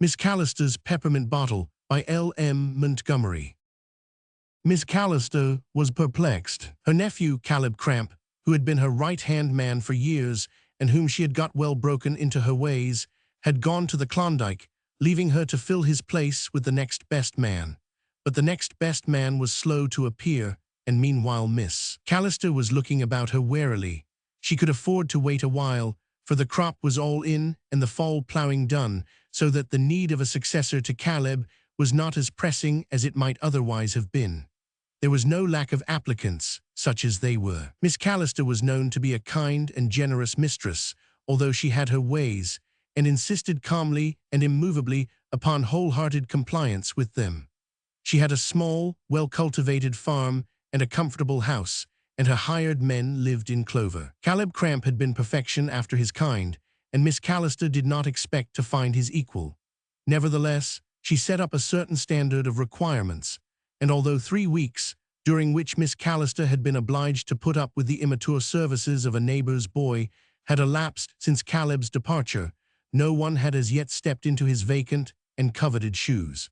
Miss Calista's Peppermint Bottle by L.M. Montgomery. Miss Calista was perplexed. Her nephew, Caleb Cramp, who had been her right-hand man for years and whom she had got well broken into her ways, had gone to the Klondike, leaving her to fill his place with the next best man. But the next best man was slow to appear, and meanwhile Miss Calista was looking about her warily. She could afford to wait a while, for the crop was all in and the fall ploughing done, so that the need of a successor to Caleb was not as pressing as it might otherwise have been. There was no lack of applicants, such as they were. Miss Calista was known to be a kind and generous mistress, although she had her ways, and insisted calmly and immovably upon wholehearted compliance with them. She had a small, well-cultivated farm and a comfortable house, and her hired men lived in clover. Caleb Cramp had been perfection after his kind, and Miss Calista did not expect to find his equal. Nevertheless, she set up a certain standard of requirements, and although 3 weeks, during which Miss Calista had been obliged to put up with the immature services of a neighbor's boy, had elapsed since Caleb's departure, no one had as yet stepped into his vacant and coveted shoes.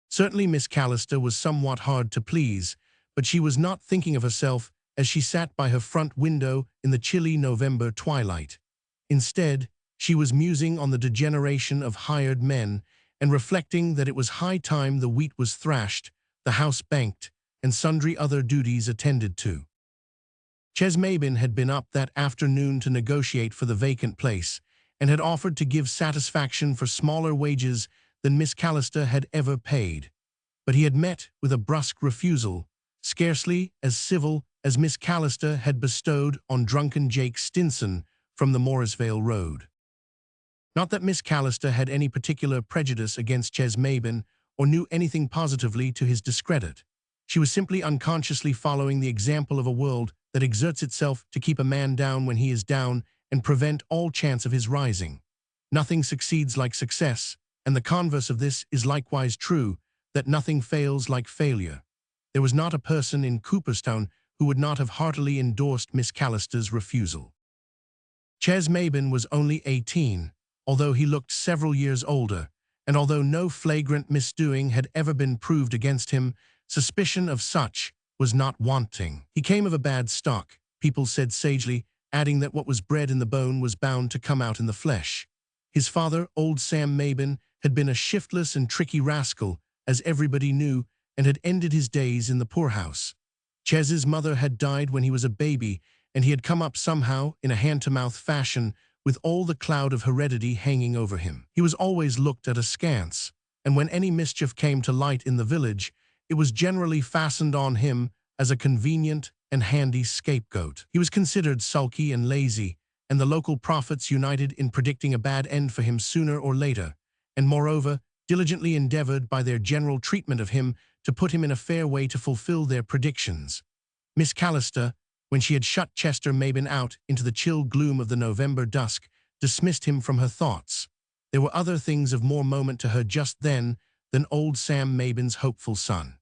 Certainly Miss Calista was somewhat hard to please, but she was not thinking of herself as she sat by her front window in the chilly November twilight. Instead, she was musing on the degeneration of hired men and reflecting that it was high time the wheat was thrashed, the house banked, and sundry other duties attended to. Ches Mabin had been up that afternoon to negotiate for the vacant place, and had offered to give satisfaction for smaller wages than Miss Calista had ever paid. But he had met with a brusque refusal, scarcely as civil as Miss Calista had bestowed on drunken Jake Stinson from the Morrisvale Road. Not that Miss Calista had any particular prejudice against Ches Mabin or knew anything positively to his discredit. She was simply unconsciously following the example of a world that exerts itself to keep a man down when he is down and prevent all chance of his rising. Nothing succeeds like success, and the converse of this is likewise true, that nothing fails like failure. There was not a person in Cooperstown who would not have heartily endorsed Miss Calista's refusal. Ches Mabin was only 18, although he looked several years older, and although no flagrant misdoing had ever been proved against him, suspicion of such was not wanting. He came of a bad stock, people said sagely, adding that what was bred in the bone was bound to come out in the flesh. His father, old Sam Mabin, had been a shiftless and tricky rascal, as everybody knew, and had ended his days in the poorhouse. Ches's mother had died when he was a baby, and he had come up somehow, in a hand-to-mouth fashion, with all the cloud of heredity hanging over him. He was always looked at askance, and when any mischief came to light in the village, it was generally fastened on him as a convenient and handy scapegoat. He was considered sulky and lazy, and the local prophets united in predicting a bad end for him sooner or later, and moreover, diligently endeavored by their general treatment of him to put him in a fair way to fulfill their predictions. Miss Calista, when she had shut Chester Mabin out into the chill gloom of the November dusk, dismissed him from her thoughts. There were other things of more moment to her just then than old Sam Mabin's hopeful son.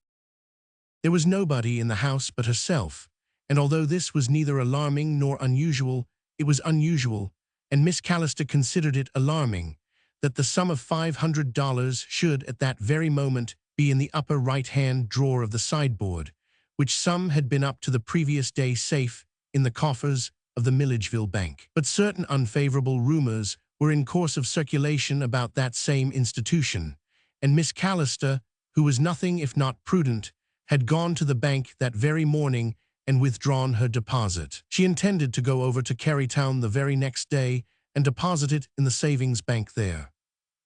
There was nobody in the house but herself, and although this was neither alarming nor unusual, it was unusual, and Miss Calista considered it alarming, that the sum of $500 should at that very moment be in the upper right-hand drawer of the sideboard, which sum had been up to the previous day safe in the coffers of the Milledgeville Bank. But certain unfavorable rumors were in course of circulation about that same institution, and Miss Calista, who was nothing if not prudent, had gone to the bank that very morning and withdrawn her deposit. She intended to go over to Carytown the very next day and deposit it in the savings bank there.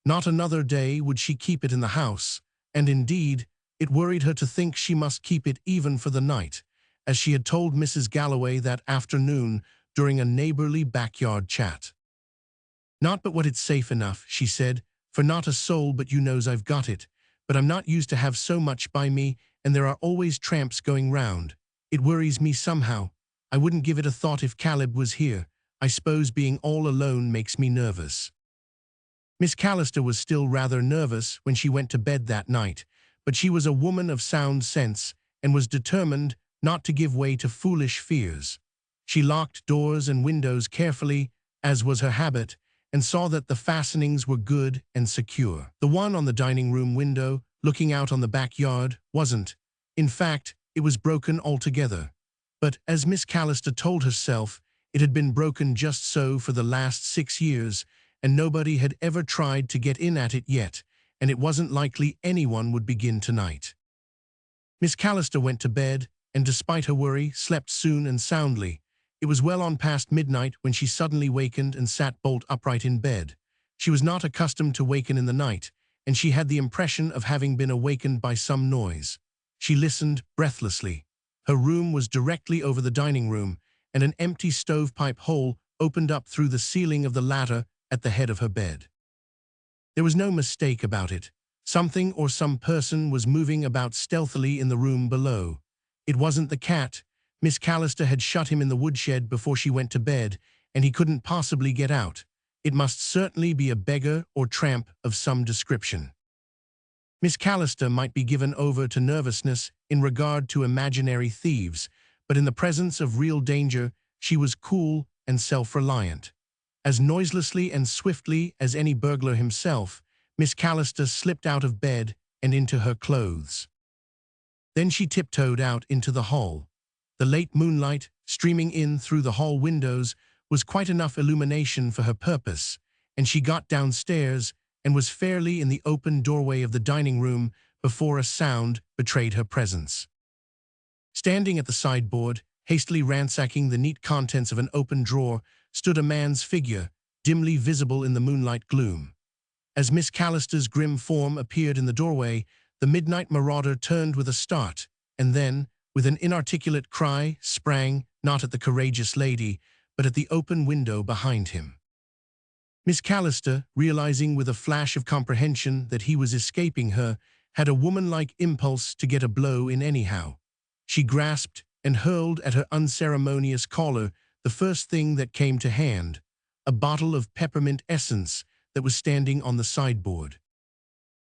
Not another day would she keep it in the house, and indeed, it worried her to think she must keep it even for the night, as she had told Mrs. Galloway that afternoon during a neighborly backyard chat. "Not but what it's safe enough," she said, "for not a soul but you knows I've got it, but I'm not used to have so much by me, and there are always tramps going round. It worries me somehow. I wouldn't give it a thought if Caleb was here. I suppose being all alone makes me nervous." Miss Calista was still rather nervous when she went to bed that night, but she was a woman of sound sense and was determined not to give way to foolish fears. She locked doors and windows carefully, as was her habit, and saw that the fastenings were good and secure. The one on the dining room window, looking out on the backyard, wasn't. In fact, it was broken altogether. But, as Miss Calista told herself, it had been broken just so for the last 6 years, and nobody had ever tried to get in at it yet, and it wasn't likely anyone would begin tonight. Miss Calista went to bed, and despite her worry, slept soon and soundly. It was well on past midnight when she suddenly wakened and sat bolt upright in bed. She was not accustomed to waken in the night, and she had the impression of having been awakened by some noise. She listened breathlessly. Her room was directly over the dining room, and an empty stovepipe hole opened up through the ceiling of the latter at the head of her bed. There was no mistake about it. Something or some person was moving about stealthily in the room below. It wasn't the cat. Miss Calista had shut him in the woodshed before she went to bed, and he couldn't possibly get out. It must certainly be a beggar or tramp of some description. Miss Calista might be given over to nervousness in regard to imaginary thieves, but in the presence of real danger, she was cool and self-reliant. As noiselessly and swiftly as any burglar himself, Miss Calista slipped out of bed and into her clothes. Then she tiptoed out into the hall. The late moonlight, streaming in through the hall windows, was quite enough illumination for her purpose, and she got downstairs and was fairly in the open doorway of the dining room before a sound betrayed her presence. Standing at the sideboard, hastily ransacking the neat contents of an open drawer, stood a man's figure, dimly visible in the moonlight gloom. As Miss Calista's grim form appeared in the doorway, the midnight marauder turned with a start, and then, with an inarticulate cry, sprang, not at the courageous lady, but at the open window behind him. Miss Calista, realizing with a flash of comprehension that he was escaping her, had a woman-like impulse to get a blow in anyhow. She grasped and hurled at her unceremonious caller the first thing that came to hand, a bottle of peppermint essence that was standing on the sideboard.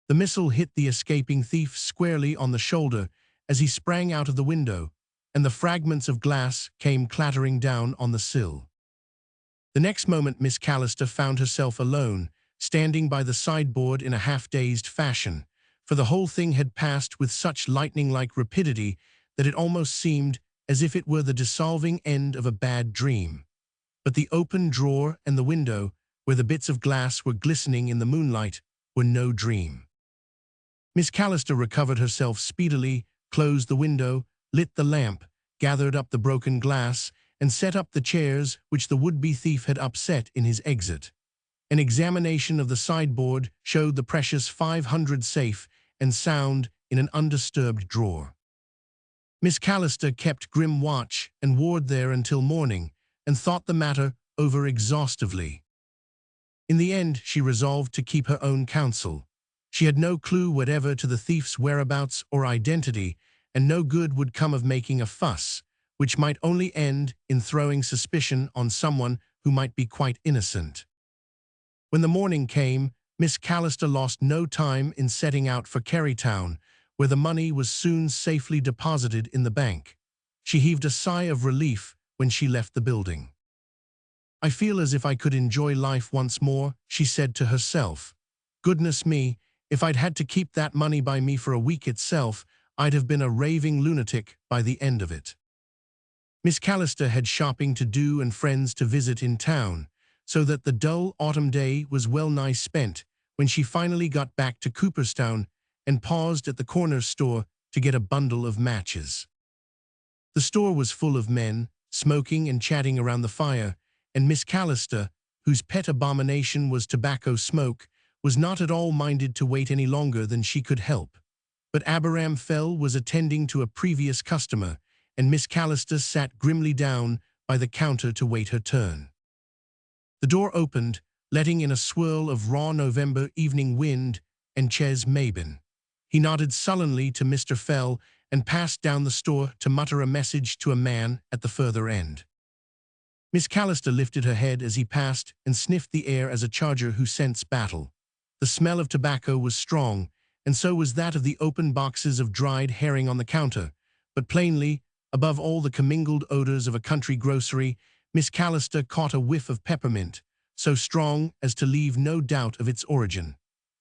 The missile hit the escaping thief squarely on the shoulder as he sprang out of the window, and the fragments of glass came clattering down on the sill. The next moment Miss Calista found herself alone, standing by the sideboard in a half-dazed fashion, for the whole thing had passed with such lightning-like rapidity that it almost seemed as if it were the dissolving end of a bad dream. But the open drawer and the window, where the bits of glass were glistening in the moonlight, were no dream. Miss Calista recovered herself speedily, closed the window, lit the lamp, gathered up the broken glass, and set up the chairs which the would-be thief had upset in his exit. An examination of the sideboard showed the precious 500 safe and sound in an undisturbed drawer. Miss Calista kept grim watch and ward there until morning, and thought the matter over exhaustively. In the end, she resolved to keep her own counsel. She had no clue whatever to the thief's whereabouts or identity, and no good would come of making a fuss, which might only end in throwing suspicion on someone who might be quite innocent. When the morning came, Miss Calista lost no time in setting out for Kerrytown, where the money was soon safely deposited in the bank. She heaved a sigh of relief when she left the building. "I feel as if I could enjoy life once more," she said to herself. "Goodness me, if I'd had to keep that money by me for a week itself, I'd have been a raving lunatic by the end of it." Miss Calista had shopping to do and friends to visit in town, so that the dull autumn day was well nigh spent when she finally got back to Cooperstown and paused at the corner store to get a bundle of matches. The store was full of men, smoking and chatting around the fire, and Miss Calista, whose pet abomination was tobacco smoke, was not at all minded to wait any longer than she could help. But Abraham Fell was attending to a previous customer, and Miss Calista sat grimly down by the counter to wait her turn. The door opened, letting in a swirl of raw November evening wind and Ches Mabin. He nodded sullenly to Mr. Fell and passed down the store to mutter a message to a man at the further end. Miss Calista lifted her head as he passed and sniffed the air as a charger who scents battle. The smell of tobacco was strong, and so was that of the open boxes of dried herring on the counter, but plainly, above all the commingled odors of a country grocery, Miss Calista caught a whiff of peppermint, so strong as to leave no doubt of its origin.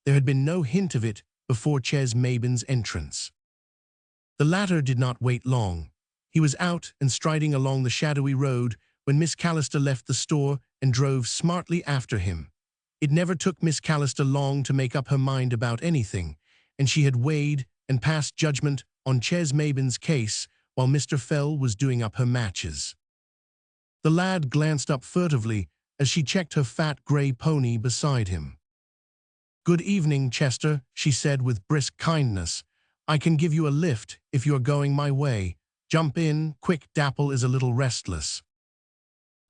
There had been no hint of it before Ches Mabin's entrance. The latter did not wait long. He was out and striding along the shadowy road when Miss Calista left the store and drove smartly after him. It never took Miss Calista long to make up her mind about anything, and she had weighed and passed judgment on Ches Mabin's case while Mr. Fell was doing up her matches. The lad glanced up furtively as she checked her fat grey pony beside him. "Good evening, Chester," she said with brisk kindness. "I can give you a lift if you are going my way. Jump in, quick, Dapple is a little restless."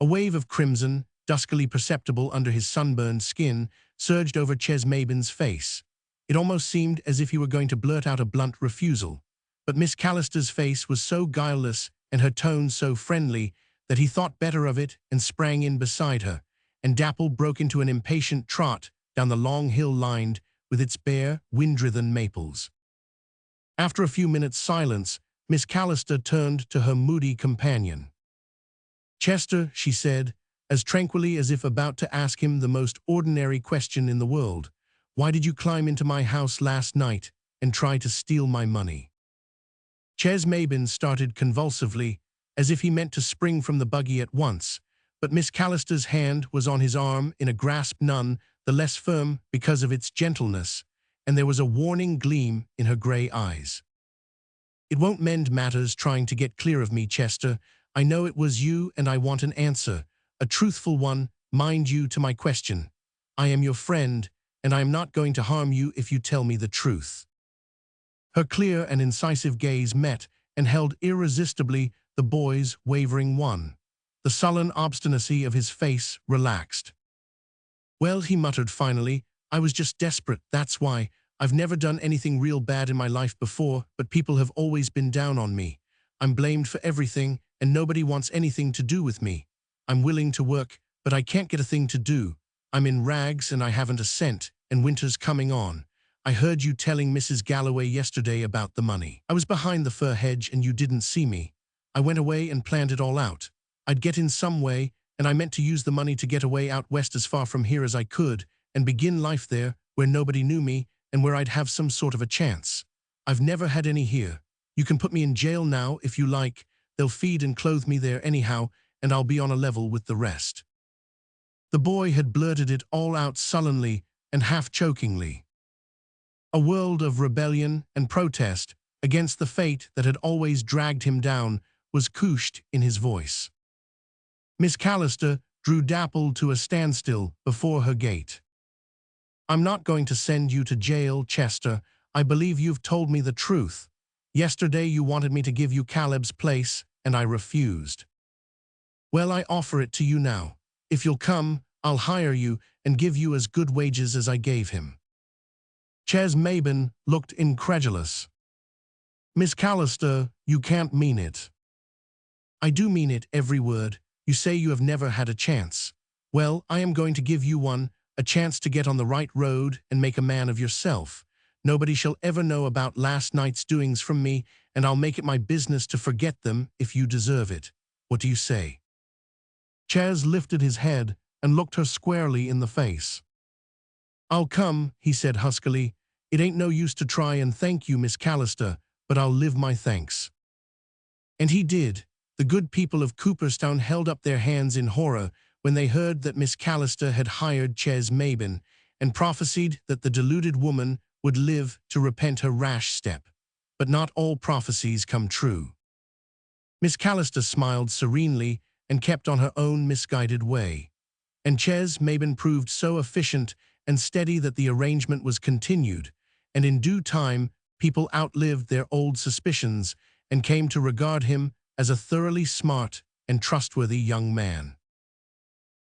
A wave of crimson, duskily perceptible under his sunburned skin, surged over Ches Mabin's face. It almost seemed as if he were going to blurt out a blunt refusal. But Miss Calista's face was so guileless and her tone so friendly that he thought better of it and sprang in beside her, and Dapple broke into an impatient trot down the long hill lined with its bare, wind-driven maples. After a few minutes' silence, Miss Calista turned to her moody companion. "Chester," she said, as tranquilly as if about to ask him the most ordinary question in the world, "why did you climb into my house last night and try to steal my money?" Ches Mabin started convulsively, as if he meant to spring from the buggy at once, but Miss Calista's hand was on his arm in a grasp none the less firm because of its gentleness, and there was a warning gleam in her grey eyes. "It won't mend matters trying to get clear of me, Chester. I know it was you and I want an answer, a truthful one, mind you, to my question. I am your friend, and I am not going to harm you if you tell me the truth." Her clear and incisive gaze met and held irresistibly the boy's wavering one. The sullen obstinacy of his face relaxed. "Well," he muttered finally, "I was just desperate, that's why. I've never done anything real bad in my life before, but people have always been down on me. I'm blamed for everything, and nobody wants anything to do with me. I'm willing to work, but I can't get a thing to do. I'm in rags and I haven't a cent, and winter's coming on. I heard you telling Mrs. Galloway yesterday about the money. I was behind the fir hedge and you didn't see me. I went away and planned it all out. I'd get in some way, and I meant to use the money to get away out west as far from here as I could, and begin life there where nobody knew me and where I'd have some sort of a chance. I've never had any here. You can put me in jail now if you like. They'll feed and clothe me there anyhow, and I'll be on a level with the rest." The boy had blurted it all out sullenly and half-chokingly. A world of rebellion and protest against the fate that had always dragged him down was couched in his voice. Miss Calista drew Dapple to a standstill before her gate. "I'm not going to send you to jail, Chester. I believe you've told me the truth. Yesterday you wanted me to give you Caleb's place, and I refused. Well, I offer it to you now. If you'll come, I'll hire you and give you as good wages as I gave him." Ches Mabin looked incredulous. "Miss Calista, you can't mean it." "I do mean it, every word. You say you have never had a chance. Well, I am going to give you one, a chance to get on the right road and make a man of yourself. Nobody shall ever know about last night's doings from me, and I'll make it my business to forget them if you deserve it. What do you say?" Ches lifted his head and looked her squarely in the face. "I'll come," he said huskily. "It ain't no use to try and thank you, Miss Calista, but I'll live my thanks." And he did. The good people of Cooperstown held up their hands in horror when they heard that Miss Calista had hired Ches Mabin and prophesied that the deluded woman would live to repent her rash step. But not all prophecies come true. Miss Calista smiled serenely and kept on her own misguided way. And Ches Mabin proved so efficient and steady that the arrangement was continued, and in due time people outlived their old suspicions and came to regard him as a thoroughly smart and trustworthy young man.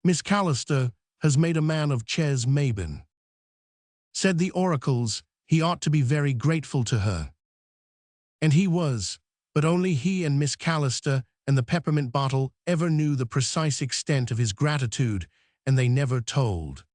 "Miss Calista has made a man of Ches Mabin," said the oracles. "He ought to be very grateful to her." And he was, but only he and Miss Calista and the peppermint bottle ever knew the precise extent of his gratitude, and they never told.